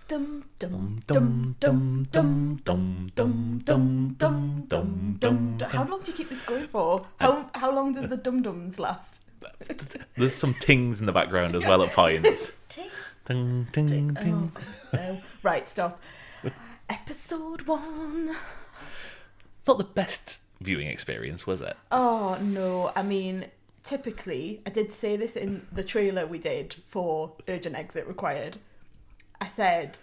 Dum dum dum dum dum dum dum dum dum dum dum. How long do you keep this going for? How long does the dum dums last? There's some tings in the background as well at points. Ting. Ding, ding, ding. Oh, no. Right, stop. Episode 1. Not the best viewing experience, was it? Oh no, I mean, typically, I did say this in the trailer we did for Urgent Exit Required. I said,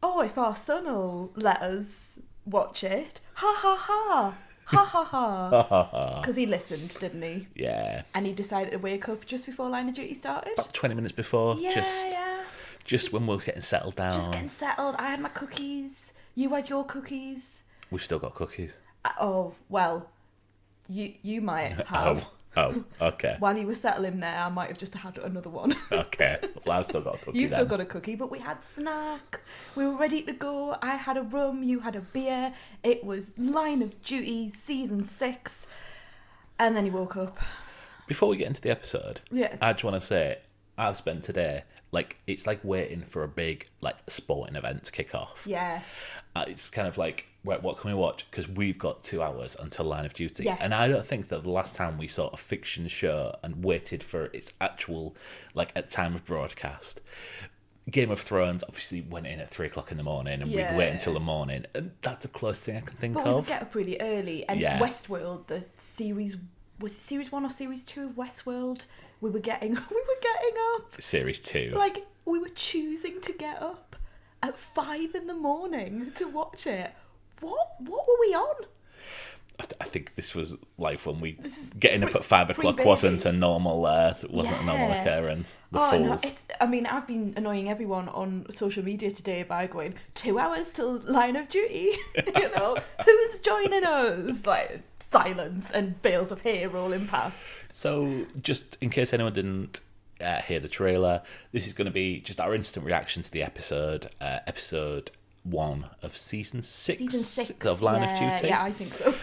oh, if our son will let us watch it, ha ha ha, ha ha ha. Because he listened, didn't he? Yeah. And he decided to wake up just before Line of Duty started. About 20 minutes before. Yeah. Just when we were getting settled down. Just getting settled. I had my cookies. You had your cookies. We've still got cookies. Oh, well, you might have. Oh, okay. While you were settling there, I might have just had another one. Okay. Well, I've still got a cookie. You've still got a cookie, but we had snack. We were ready to go. I had a rum, you had a beer. It was Line of Duty season 6. And then you woke up. Before we get into the episode, yes. I just want to say, I've spent today, it's like waiting for a big, sporting event to kick off. Yeah. It's kind of like, right, what can we watch? Because we've got 2 hours until Line of Duty. Yeah. And I don't think that the last time we saw a fiction show and waited for its actual, at time of broadcast, Game of Thrones obviously went in at 3 o'clock in the morning and we'd wait until the morning. And that's the closest thing I can think but of. But we would get up really early. And Yeah. Westworld, the series, was it series 1 or series 2 of Westworld? We were getting up. Series 2. We were choosing to get up at 5 in the morning to watch it. What were we on? I think this was life when we getting up at 5 o'clock pre-baby. wasn't a normal a normal occurrence. No, I've been annoying everyone on social media today by going 2 hours till Line of Duty. Who's joining us? Silence and bales of hay rolling past. So, just in case anyone didn't hear the trailer, this is going to be just our instant reaction to the episode 1 of season 6 of Line of Duty. Yeah, I think so.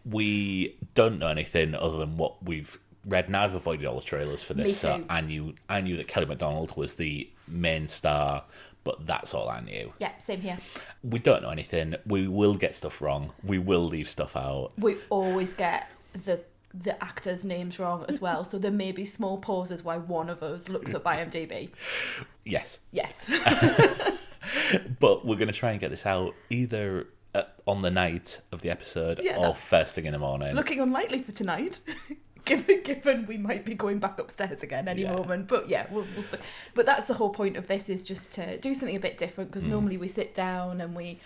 We don't know anything other than what we've read. Now I've avoided all the trailers for this, Me too. so I knew that Kelly MacDonald was the main star, but that's all I knew. Yeah, same here. We don't know anything. We will get stuff wrong. We will leave stuff out. We always get the actors' names wrong as well, so there may be small pauses while one of us looks up IMDb. Yes. Yes. But we're going to try and get this out either on the night of the episode or first thing in the morning. Looking unlikely for tonight, given we might be going back upstairs again any moment. But yeah, we'll see. But that's the whole point of this, is just to do something a bit different, because normally we sit down and we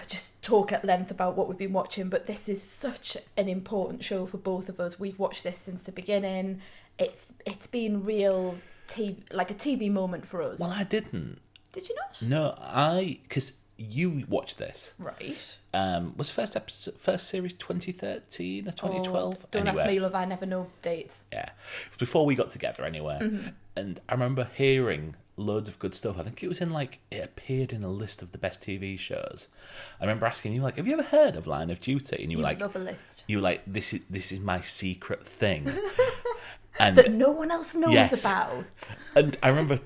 just talk at length about what we've been watching. But this is such an important show for both of us. We've watched this since the beginning. It's been real TV, like a TV moment for us. Well, I didn't. Did you not? No, because you watched this. Right. Was first series 2013 or 2012? Don't ask me, love, I never know dates. Yeah. It was before we got together anyway. Mm-hmm. And I remember hearing loads of good stuff. I think it was in it appeared in a list of the best TV shows. I remember asking you, have you ever heard of Line of Duty? And you were like, love a list. You were like, this is my secret thing. And that no one else knows about. And I remember,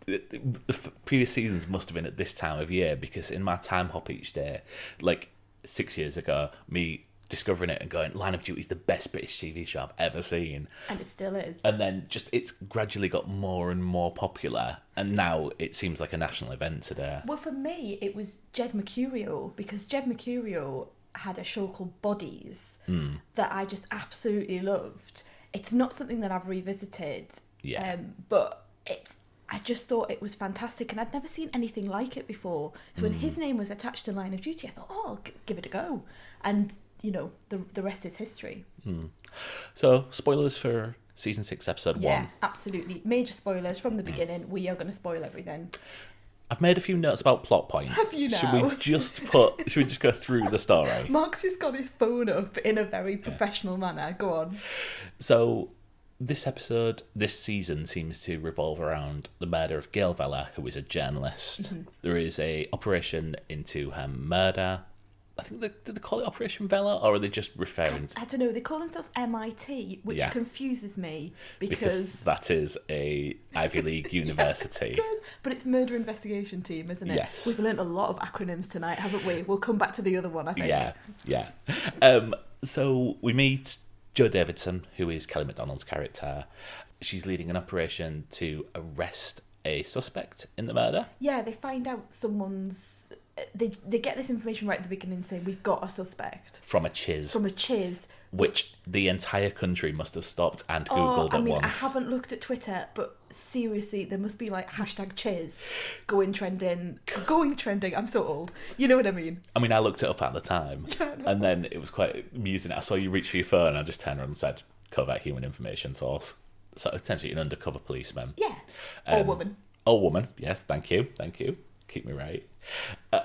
the previous seasons must have been at this time of year, because in my time hop each day, 6 years ago, me discovering it and going, Line of Duty is the best British TV show I've ever seen. And it still is. And then it's gradually got more and more popular, and now it seems like a national event today. Well, for me, it was Jed Mercurio, because Jed Mercurio had a show called Bodies that I just absolutely loved. It's not something that I've revisited, but I just thought it was fantastic, and I'd never seen anything like it before. So when his name was attached to Line of Duty, I thought, I'll give it a go. And, the rest is history. So, spoilers for season 6, episode 1. Yeah, absolutely. Major spoilers from the beginning. We are going to spoil everything. I've made a few notes about plot points. Have you now? Should we just go through the story? Mark's just got his phone up in a very professional manner. Go on. So, this season seems to revolve around the murder of Gail Vella, who is a journalist. Mm-hmm. There is a operation into her murder. I think did they call it Operation Vela, or are they just referring to... I don't know, they call themselves MIT, which confuses me because that is a Ivy League university. But it's Murder Investigation Team, isn't it? Yes. We've learnt a lot of acronyms tonight, haven't we? We'll come back to the other one, I think. Yeah. So we meet Jo Davidson, who is Kelly Macdonald's character. She's leading an operation to arrest a suspect in the murder. Yeah, they find out someone's... They get this information right at the beginning saying, we've got a suspect. From a chiz. Which the entire country must have stopped and Googled at once. I haven't looked at Twitter, but seriously, there must be like #chiz going trending. I'm so old. You know what I mean? I mean, I looked it up at the time, and then it was quite amusing. I saw you reach for your phone, and I just turned around and said, "Covert human information source." So essentially, an undercover policeman. Yeah. Or woman. Or woman. Yes, thank you. Keep me right.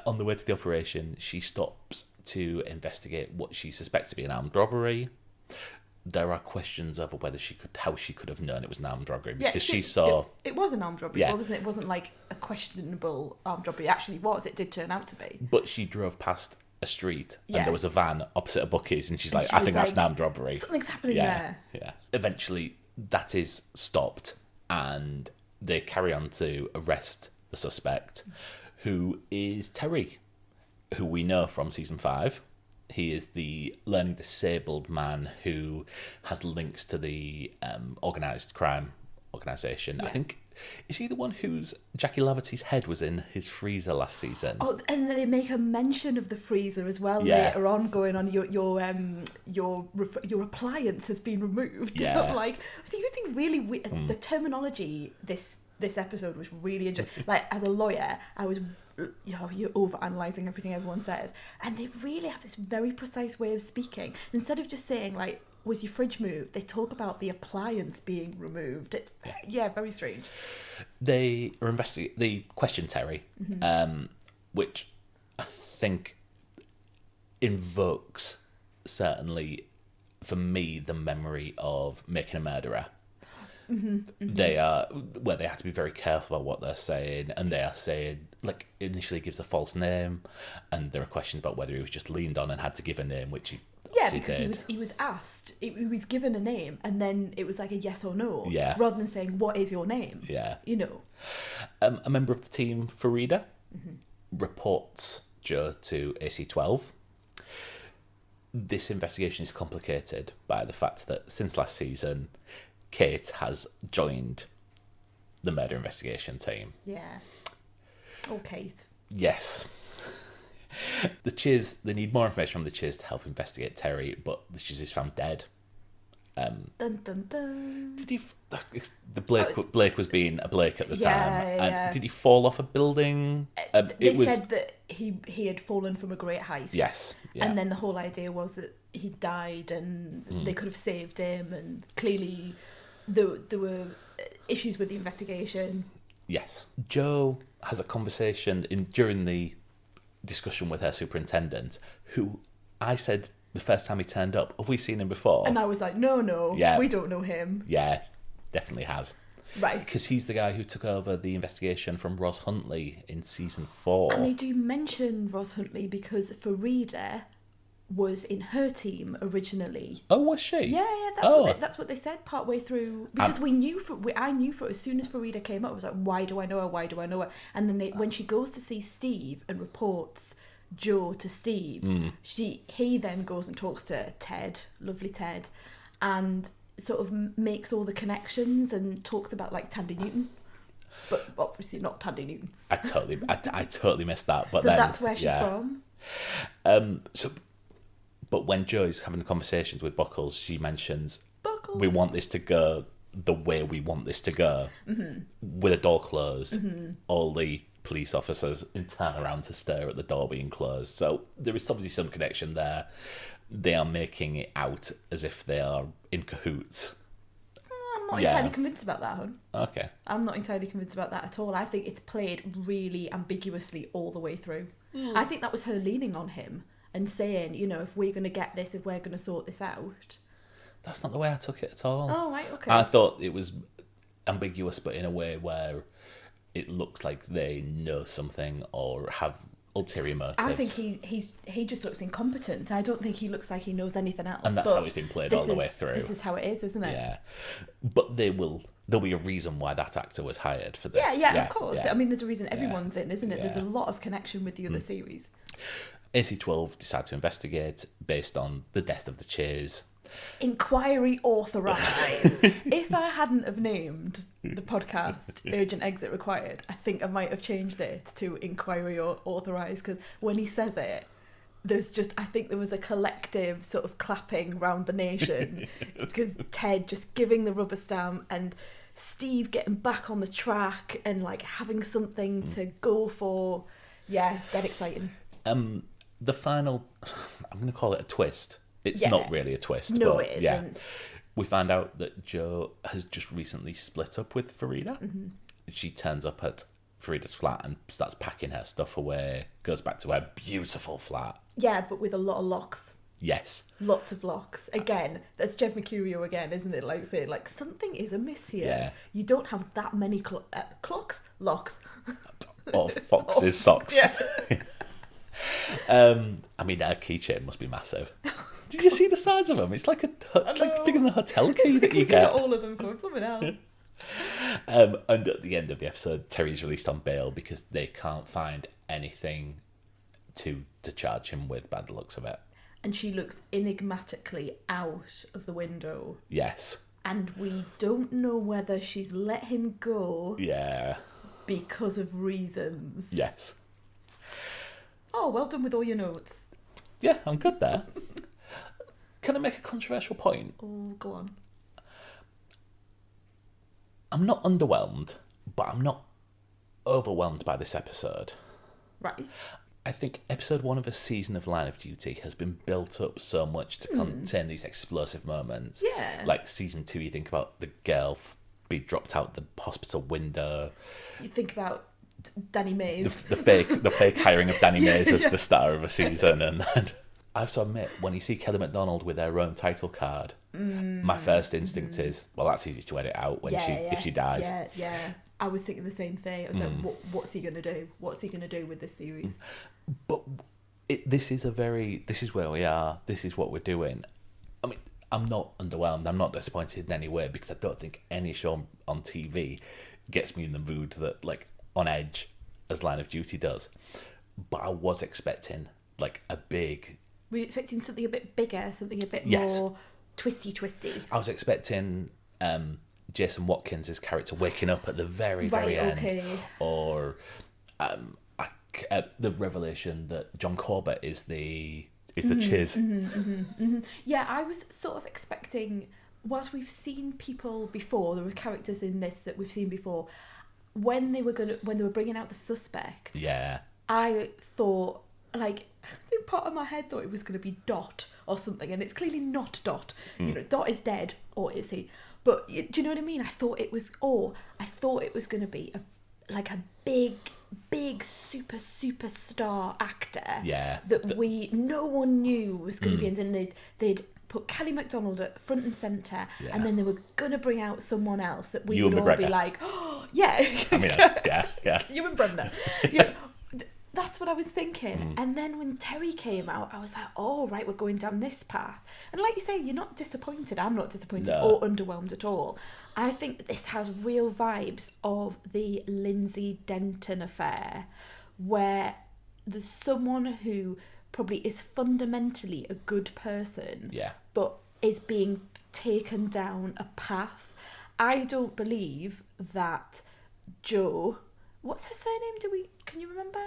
On the way to the operation, she stops to investigate what she suspects to be an armed robbery. There are questions over how she could have known it was an armed robbery, because she saw... It was an armed robbery, wasn't it? It wasn't like a questionable armed robbery. It actually was. It did turn out to be. But she drove past a street and there was a van opposite a Buc-ee's, and she's like, I think that's an armed robbery. Something's happening there. Yeah. Eventually, that is stopped, and they carry on to arrest the suspect, who is Terry, who we know from season 5. He is the learning disabled man who has links to the organised crime organisation. Yeah. I think, is he the one whose Jackie Laverty's head was in his freezer last season? Oh, and they make a mention of the freezer as well later on, going on your appliance has been removed. Yeah. Like, they're using really weird... The terminology this episode was really interesting. Like, as a lawyer, I was, you're over-analysing everything everyone says. And they really have this very precise way of speaking. Instead of just saying, like, was your fridge moved? They talk about the appliance being removed. It's, very strange. They question Terry, which I think invokes, certainly, for me, the memory of Making a Murderer. They have to be very careful about what they're saying, and they are saying, like, initially gives a false name, and there are questions about whether he was just leaned on and had to give a name, which he because did. he was asked, he was given a name, and then it was like a yes or no, rather than saying, what is your name? Yeah. You know. A member of the team, Farida, reports Jo to AC-12. This investigation is complicated by the fact that since last season, Kate has joined the murder investigation team. Yeah. Oh, Kate. Yes. The Chiz, they need more information from the Chiz to help investigate Terry, but the Chiz is found dead. Dun dun dun. Did he? Blake was being a Blake at the time. And did he fall off a building? They said that he had fallen from a great height. Yes. Yeah. And then the whole idea was that he died, and they could have saved him, and clearly there were issues with the investigation. Yes. Jo has a conversation during the discussion with her superintendent, who I said the first time he turned up, have we seen him before? And I was like, no, we don't know him. Yeah, definitely has. Right. Because he's the guy who took over the investigation from Roz Huntley in season 4. And they do mention Roz Huntley because Farida was in her team originally. Oh, was she? Yeah, that's what they said partway through. Because I knew as soon as Farida came up, I was like, why do I know her? And then when she goes to see Steve and reports Jo to Steve, he then goes and talks to Ted, lovely Ted, and sort of makes all the connections and talks about like Tandy Newton. But obviously not Tandy Newton. I totally missed that. But so then that's where she's from. But when Jo's having conversations with Buckles, she mentions, we want this to go the way we want this to go. With a door closed, all the police officers turn around to stare at the door being closed. So there is obviously some connection there. They are making it out as if they are in cahoots. I'm not entirely convinced about that, hon. Okay. I'm not entirely convinced about that at all. I think it's played really ambiguously all the way through. I think that was her leaning on him and saying, if we're going to get this, if we're going to sort this out. That's not the way I took it at all. Oh, right, okay. I thought it was ambiguous, but in a way where it looks like they know something or have ulterior motives. I think he just looks incompetent. I don't think he looks like he knows anything else. And that's how it's been played all the way through. This is how it is, isn't it? Yeah. But there'll be a reason why that actor was hired for this. Yeah, of course. Yeah. I mean, there's a reason everyone's in, isn't it? Yeah. There's a lot of connection with the other series. AC-12 decide to investigate based on the death of the Cheers. Inquiry authorised. If I hadn't have named the podcast Urgent Exit Required, I think I might have changed it to Inquiry Authorised, because when he says it, I think there was a collective sort of clapping round the nation, because Ted just giving the rubber stamp and Steve getting back on the track and like having something to go for. Yeah, dead exciting. The final, I'm going to call it a twist. It's not really a twist. No, but it isn't. Yeah, we find out that Jo has just recently split up with Farida. Mm-hmm. She turns up at Farida's flat and starts packing her stuff away, goes back to her beautiful flat. Yeah, but with a lot of locks. Yes. Lots of locks. Again, that's Jed Mercurio again, isn't it? Like saying, like, something is amiss here. Yeah. You don't have that many locks. Or Fox's socks. Yeah. I mean, her keychain must be massive. Did you see the size of them? It's like like bigger than a hotel key that you get. All of them going, blooming out. And at the end of the episode, Terry's released on bail because they can't find anything to charge him with, by the looks of it. And she looks enigmatically out of the window. Yes. And we don't know whether she's let him go. Yeah. Because of reasons. Yes. Oh, well done with all your notes. Yeah, I'm good there. Can I make a controversial point? Oh, go on. I'm not underwhelmed, but I'm not overwhelmed by this episode. Right. I think episode 1 of a season of Line of Duty has been built up so much to contain these explosive moments. Yeah. Like season 2, you think about the girl being dropped out the hospital window. You think about Danny Mays. The fake hiring of Danny Mays as the star of a season, and then I have to admit, when you see Kelly MacDonald with her own title card, my first instinct is, well, that's easy to edit out when if she dies. Yeah. I was thinking the same thing. I was like, what's he going to do? What's he going to do with this series? But this is where we are. This is what we're doing. I mean, I'm not underwhelmed. I'm not disappointed in any way, because I don't think any show on TV gets me in the mood that, like, on edge as Line of Duty does. But I was expecting, like, a big... Were you expecting something a bit bigger, something a bit more twisty? I was expecting Jason Watkins' character waking up at the very end, or the revelation that John Corbett is the Chiz. Yeah, I was sort of expecting, whilst we've seen people before, there were characters in this that we've seen before, when they were bringing out the suspect. Yeah, I thought, like, I think part of my head thought it was going to be Dot or something, and it's clearly not Dot. You know, Dot is dead, or is he? But do you know what I mean? I thought it was going to be a big superstar actor. Yeah. That no one knew was going to be in, and they'd put Kelly MacDonald at front and centre, and then they were going to bring out someone else that we would all be like, oh, yeah. I mean, yeah. You and Brenda. Yeah. That's what I was thinking. And then when Terry came out, I was like, oh, right, we're going down this path. And like you say, you're not disappointed. I'm not disappointed or underwhelmed at all. I think this has real vibes of the Lindsay Denton affair, where there's someone who probably is fundamentally a good person, but is being taken down a path. I don't believe that Jo... What's her surname? Can you remember?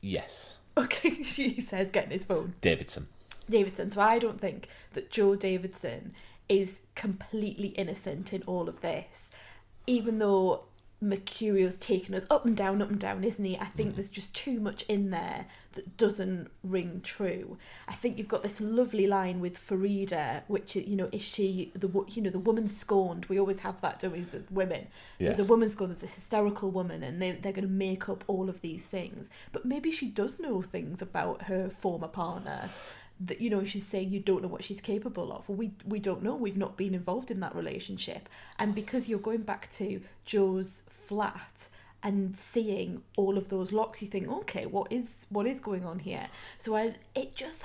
Yes. Okay, she says, getting his phone. Davidson. So I don't think that Jo Davidson is completely innocent in all of this. Even though Mercurio's taken us up and down, isn't he? I think there's just too much in there that doesn't ring true. I think you've got this lovely line with Farida, which, you know, is she the woman scorned? We always have that, don't we, as women? Yes. There's a woman scorned, there's a hysterical woman, and they're going to make up all of these things. But maybe she does know things about her former partner that, you know, she's saying you don't know what she's capable of. Well, we don't know. We've not been involved in that relationship. And because you're going back to Jo's flat, and seeing all of those locks, you think, okay, what is going on here? So it just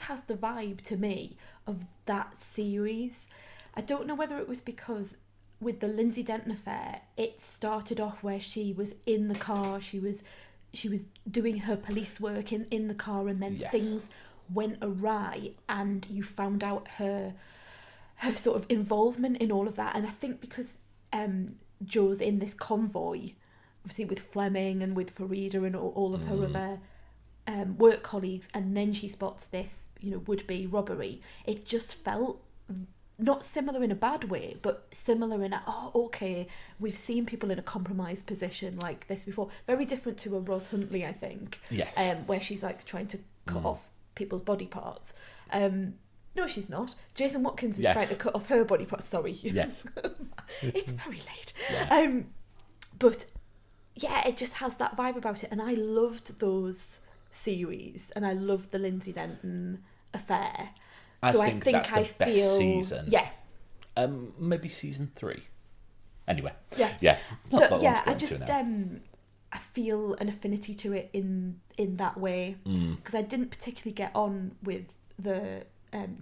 has the vibe to me of that series. I don't know whether it was because with the Lindsay Denton affair, it started off where she was in the car, she was doing her police work in the car, and then things went awry, and you found out her sort of involvement in all of that. And I think because Jo's in this convoy, obviously with Fleming and with Farida and all of her other work colleagues, and then she spots this, would-be robbery. It just felt not similar in a bad way, but similar in okay, we've seen people in a compromised position like this before. Very different to a Ros Huntley, I think. Yes. Where she's like trying to cut off people's body parts. No, she's not. Jason Watkins is trying to cut off her body parts. Sorry. Yes. It's very late. Yeah. But yeah, it just has that vibe about it, and I loved those series, and I loved the Lindsay Denton affair. I think that's the best season. Yeah. Maybe season 3. Anyway. Yeah. Yeah. I feel an affinity to it in that way, because I didn't particularly get on with the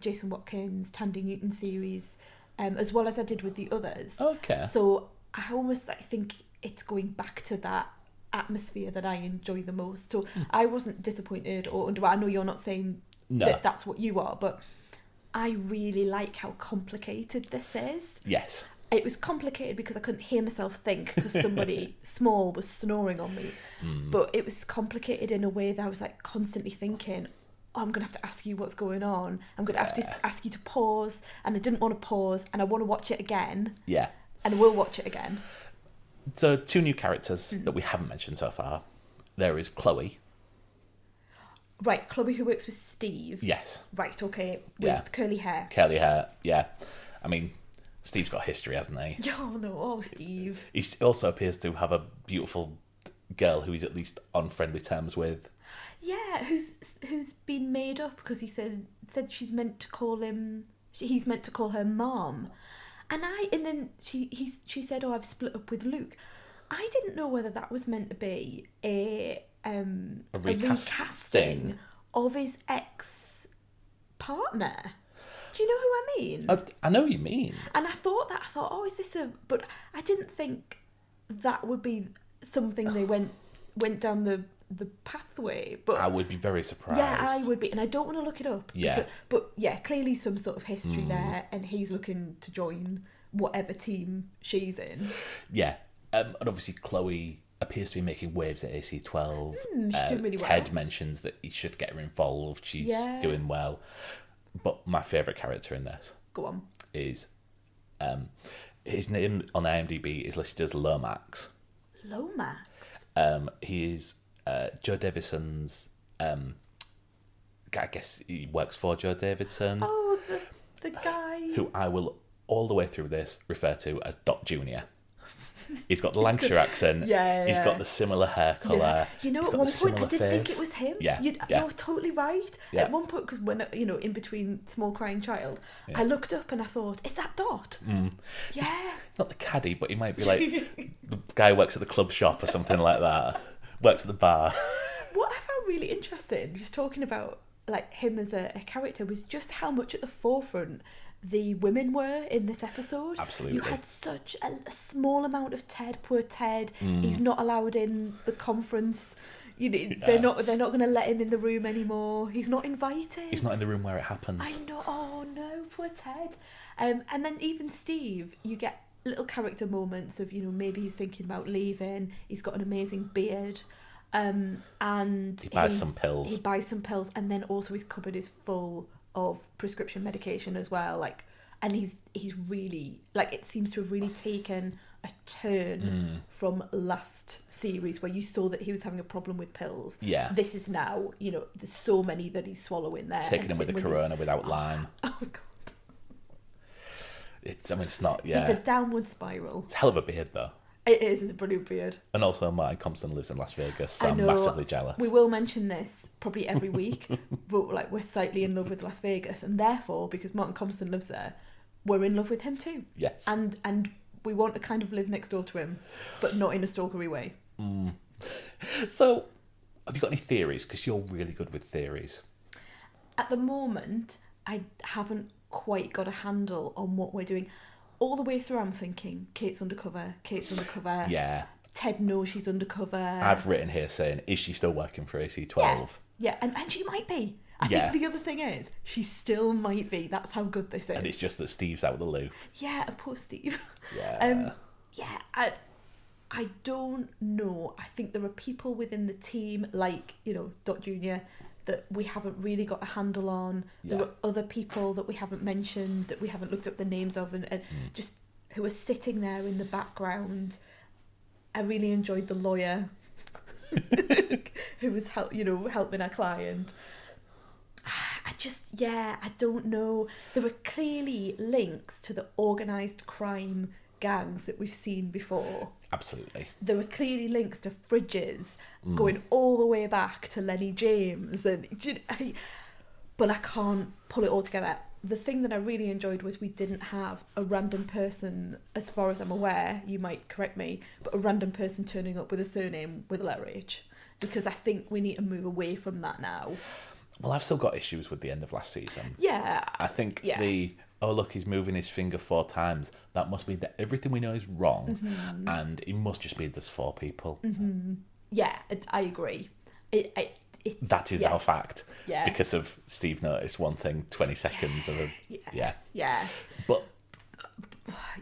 Jason Watkins, Tandy Newton series, as well as I did with the others. Okay. So I almost think it's going back to that atmosphere that I enjoy the most. So I wasn't disappointed or underwhelmed. I know you're not saying that that's what you are, but I really like how complicated this is. Yes. It was complicated because I couldn't hear myself think, because somebody small was snoring on me. But it was complicated in a way that I was like constantly thinking, I'm going to have to ask you what's going on. I'm going to have to ask you to pause. And I didn't want to pause, and I want to watch it again. Yeah. And I will watch it again. So 2 new characters that we haven't mentioned so far. There is Chloe. Right, Chloe, who works with Steve. Yes. Right, okay. With curly hair. Curly hair, yeah. I mean, Steve's got history, hasn't he? Oh, no. Steve. He also appears to have a beautiful girl who he's at least on friendly terms with. Yeah, who's been made up because he said she's meant to call him... He's meant to call her Mom. And then she said, I've split up with Luke. I didn't know whether that was meant to be a recasting of his ex-partner. Do you know who I mean? I know what you mean. And I thought, is this a... But I didn't think that would be something they went down the pathway. But I would be very surprised. Yeah, I would be. And I don't want to look it up. Yeah. But yeah, clearly some sort of history there, and he's looking to join whatever team she's in. Yeah. And obviously Chloe appears to be making waves at AC12. She's doing really Ted well. mentions that he should get her involved. She's doing well. But my favourite character in this Go on. is his name on IMDb is listed as Lomax. Lomax? He is Joe Davidson's I guess he works for Joe Davidson. Oh, the guy who I will all the way through this refer to as Doc Jr. He's got the Lancashire accent. Yeah. He's got the similar hair colour. Yeah. You know, He's at got one the point I similar did think face. it was him. Yeah. You're totally right. Yeah. At one point, because when, in between Small Crying Child, I looked up and I thought, is that Dot? Yeah. He's not the caddy, but he might be like the guy who works at the club shop or something like that. Works at the bar. What I found really interesting, just talking about like him as a character, was just how much at the forefront the women were in this episode. Absolutely. You had such a small amount of Ted. Poor Ted. He's not allowed in the conference. They're not going to let him in the room anymore. He's not invited. He's not in the room where it happens. I know. Oh no, poor Ted. And then even Steve, you get little character moments of maybe he's thinking about leaving. He's got an amazing beard. And he buys some pills. He buys some pills, and then also his cupboard is full of prescription medication as well. And he's really it seems to have really taken a turn from last series where you saw that he was having a problem with pills. Yeah. This is now, there's so many that he's swallowing there. Taking him with the Corona without lime. Oh god. It's not. Yeah. It's a downward spiral. It's a hell of a beard though. It is. It's a brilliant beard. And also, Martin Compton lives in Las Vegas, so I I'm know. massively jealous. We will mention this probably every week, but we're slightly in love with Las Vegas, and therefore, because Martin Compton lives there, we're in love with him too. Yes. And we want to kind of live next door to him, but not in a stalkery way. So, have you got any theories? Because you're really good with theories. At the moment, I haven't quite got a handle on what we're doing. All the way through, I'm thinking, Kate's undercover. Yeah. Ted knows she's undercover. I've written here saying, is she still working for AC12? Yeah, and she might be. I think the other thing is, she still might be. That's how good this is. And it's just that Steve's out of the loop. Yeah, poor Steve. Yeah. I don't know. I think there are people within the team, like, Dot Junior, that we haven't really got a handle on. Yeah. There are other people that we haven't mentioned, that we haven't looked up the names of, and just who are sitting there in the background. I really enjoyed the lawyer who was helping our client. I don't know. There were clearly links to the organised crime gangs that we've seen before. Absolutely. There were clearly links to fridges going all the way back to Lenny James, but I can't pull it all together. The thing that I really enjoyed was we didn't have a random person, as far as I'm aware, you might correct me, but a random person turning up with a surname with a letter H, because I think we need to move away from that now. Well, I've still got issues with the end of last season. Yeah. I think look, he's moving his finger 4 times. That must mean that everything we know is wrong, and it must just be there's 4 people. Mm-hmm. Yeah, I agree. That is now a fact. Yeah. Because of Steve noticed one thing, 20 seconds of a... Yeah. But...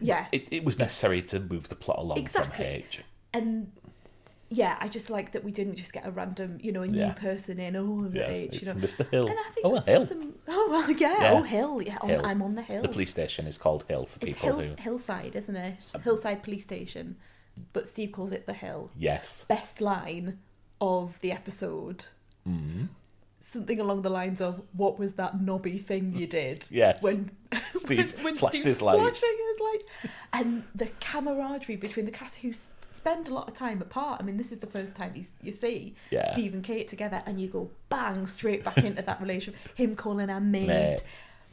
Yeah. It was necessary to move the plot along from H. And... Yeah, I just like that we didn't just get a random, a new person in. H. It's Mr. Hill. And I think Hill. Hill. Yeah, Hill. I'm on the Hill. The police station is called Hill for people it's Hillside, isn't it? Hillside Police Station. But Steve calls it the Hill. Yes. Best line of the episode. Mm-hmm. Something along the lines of, "What was that knobby thing you did?" Yes. When Steve flashed Steve's his lights. flashing his lights. And the camaraderie between the cast who spend a lot of time apart. I mean, this is the first time you see Steve and Kate together, and you go bang straight back into that relationship. Him calling her mate,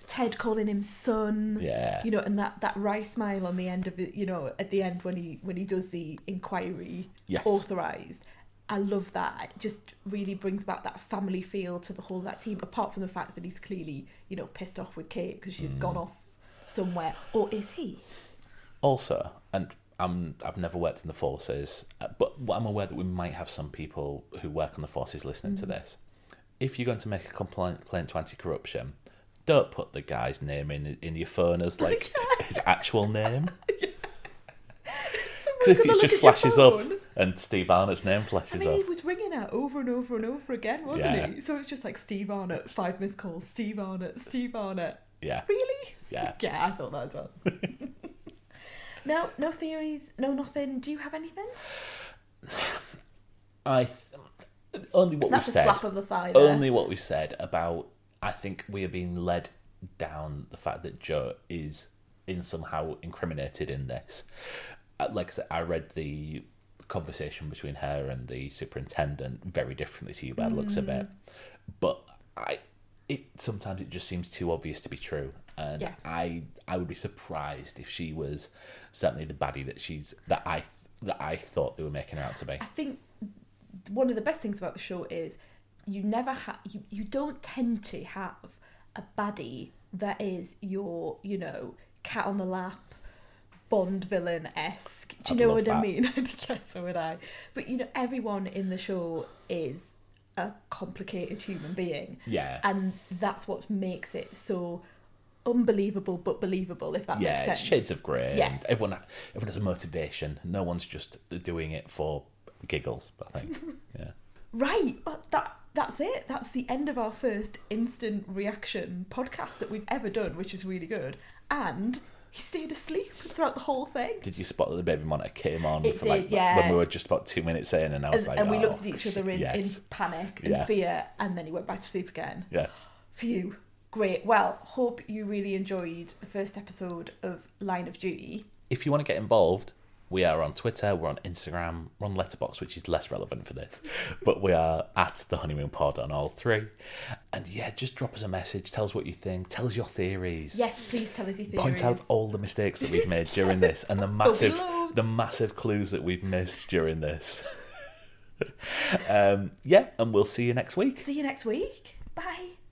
Ted calling him son. Yeah. And that wry smile on the end of it. At the end when he does the inquiry authorised. I love that. It just really brings back that family feel to the whole of that team. Apart from the fact that he's clearly pissed off with Kate because she's gone off somewhere, or is he? Also, and I've never worked in the forces, but I'm aware that we might have some people who work on the forces listening to this. If you're going to make a complaint to anti-corruption, don't put the guy's name in your phone as his actual name. Because if it just flashes up and Steve Arnott's name flashes up. He was ringing out over and over and over again, wasn't he? So it's just like Steve Arnott, 5 missed calls, Steve Arnott. Yeah. Really? Yeah. Yeah, I thought that as well. No theories, no nothing. Do you have anything? Only what That's we've said. That's a slap of the thigh there. Only what we've said about, I think we are being led down the fact that Jo is somehow incriminated in this. Like I said, I read the conversation between her and the superintendent very differently to you by the looks of it. But sometimes it just seems too obvious to be true. And I would be surprised if she was certainly the baddie that I thought they were making her out to be. I think one of the best things about the show is you don't tend to have a baddie that is your cat on the lap, Bond villain-esque. Do you know what I mean? I guess so would I. But everyone in the show is a complicated human being. Yeah. And that's what makes it so unbelievable but believable, if that makes sense. Yeah, it's shades of grey, and everyone has a motivation. No one's just doing it for giggles, I think. Yeah. Right, well, that's it. That's the end of our first instant reaction podcast that we've ever done, which is really good. And he stayed asleep throughout the whole thing. Did you spot that the baby monitor came on when we were just about 2 minutes in, and I was and we looked at each other in panic and fear, and then he went back to sleep again. Yes. Phew. Great. Well, hope you really enjoyed the first episode of Line of Duty. If you want to get involved, we are on Twitter, we're on Instagram, we're on Letterboxd, which is less relevant for this, but we are at The Honeymoon Pod on all 3. And just drop us a message, tell us what you think, tell us your theories. Yes, please tell us your theories. Point out all the mistakes that we've made during this, and the massive clues that we've missed during this. Yeah, and we'll see you next week. See you next week. Bye.